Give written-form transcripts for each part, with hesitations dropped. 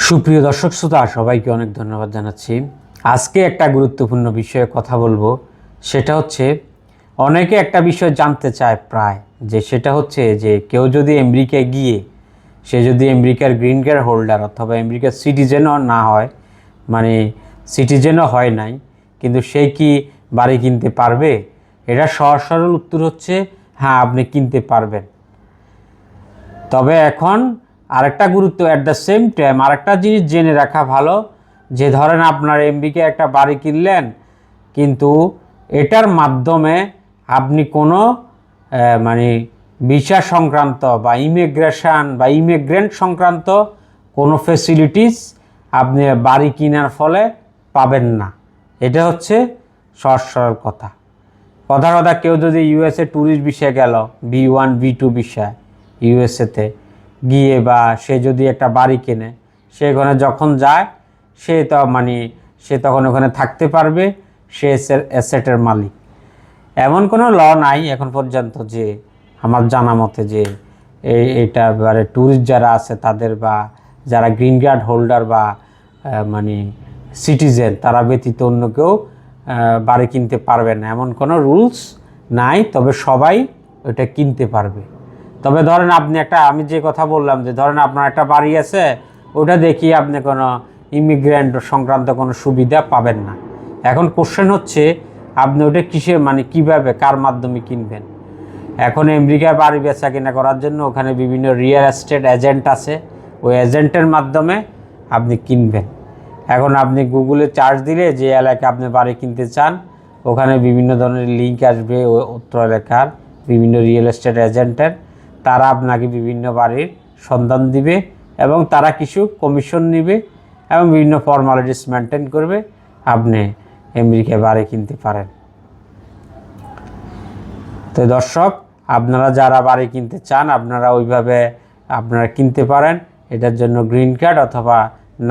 সুপ্রিয় দর্শক শ্রোতা সবাইকে অনেক ধন্যবাদ জানাচ্ছি। আজকে একটা গুরুত্বপূর্ণ বিষয়ে কথা বলবো, সেটা হচ্ছে অনেকে একটা বিষয় জানতে চায় প্রায়, যে সেটা হচ্ছে যে কেউ যদি আমেরিকায় গিয়ে সে যদি আমেরিকার গ্রিন কার্ড হোল্ডার অথবা আমেরিকার সিটিজেনও না হয়, মানে সিটিজেনও হয় নাই, কিন্তু সে কি বাড়ি কিনতে পারবে? এটা সহজ সরল উত্তর হচ্ছে হ্যাঁ, আপনি কিনতে পারবেন। তবে এখন আরেকটা গুরুত্ব, অ্যাট দ্য সেম টাইম আরেকটা জিনিস জেনে রাখা ভালো, যে ধরেন আপনার আমেরিকায় একটা বাড়ি কিনলেন, কিন্তু এটার মাধ্যমে আপনি কোনো মানে ভিসা সংক্রান্ত বা ইমিগ্রেশন বা ইমিগ্রেন্ট সংক্রান্ত কোনো ফেসিলিটিস আপনি বাড়ি কেনার ফলে পাবেন না। এটা হচ্ছে সহজ সরল কথা। কেউ যদি ইউএসএ ট্যুরিস্ট ভিসায় গেল, B1 B2 ভিসায় ইউএসএতে গিয়ে, বা সে যদি একটা বাড়ি কেনে, সে ওখানে যখন যায় সে তখন ওখানে থাকতে পারবে, সে অ্যাসেটের মালিক। এমন কোনো ল নাই এখন পর্যন্ত, যে আমার জানা মতে, যে এটা এবারে ট্যুরিস্ট যারা আছে তাদের, বা যারা গ্রিন কার্ড হোল্ডার বা সিটিজেন, তারা ব্যতীত অন্য কেউ বাড়ি কিনতে পারবে না, এমন কোনো রুলস নাই। তবে সবাই ওটা কিনতে পারবে। তবে ধরেন আমি যে কথা বললাম, যে ধরেন আপনার একটা বাড়ি আছে, ওটা দেখিয়ে আপনি কোনো ইমিগ্রেন্ট সংক্রান্ত কোনো সুবিধা পাবেন না। এখন কোশ্চেন হচ্ছে আপনি ওটা কিভাবে, কার মাধ্যমে কিনবেন? এখন আমেরিকায় বাড়ি বেচা কিনা করার জন্য ওখানে বিভিন্ন রিয়েল এস্টেট এজেন্ট আছে, ওই এজেন্টের মাধ্যমে আপনি কিনবেন। এখন আপনি গুগলে চার্জ দিলে যে এলাকায় আপনি বাড়ি কিনতে চান, ওখানে বিভিন্ন ধরনের লিঙ্ক আসবে উত্তর এলাকার বিভিন্ন রিয়েল এস্টেট এজেন্টের। তারা আপনাকে বিভিন্ন বাড়ির সন্ধান দিবে এবং তারা কিছু কমিশন নেবে এবং বিভিন্ন ফর্মালিটিস মেনটেন করবে, আপনি আমেরিকায় বাড়ি কিনতে পারেন। তো দর্শক, আপনারা যারা বাড়ি কিনতে চান, আপনারা ওইভাবে আপনারা কিনতে পারেন। এটার জন্য গ্রিন কার্ড অথবা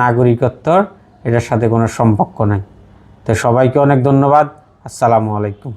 নাগরিকত্বর এটার সাথে কোনো সম্পর্ক নেই। তো সবাইকে অনেক ধন্যবাদ। আসসালামু আলাইকুম।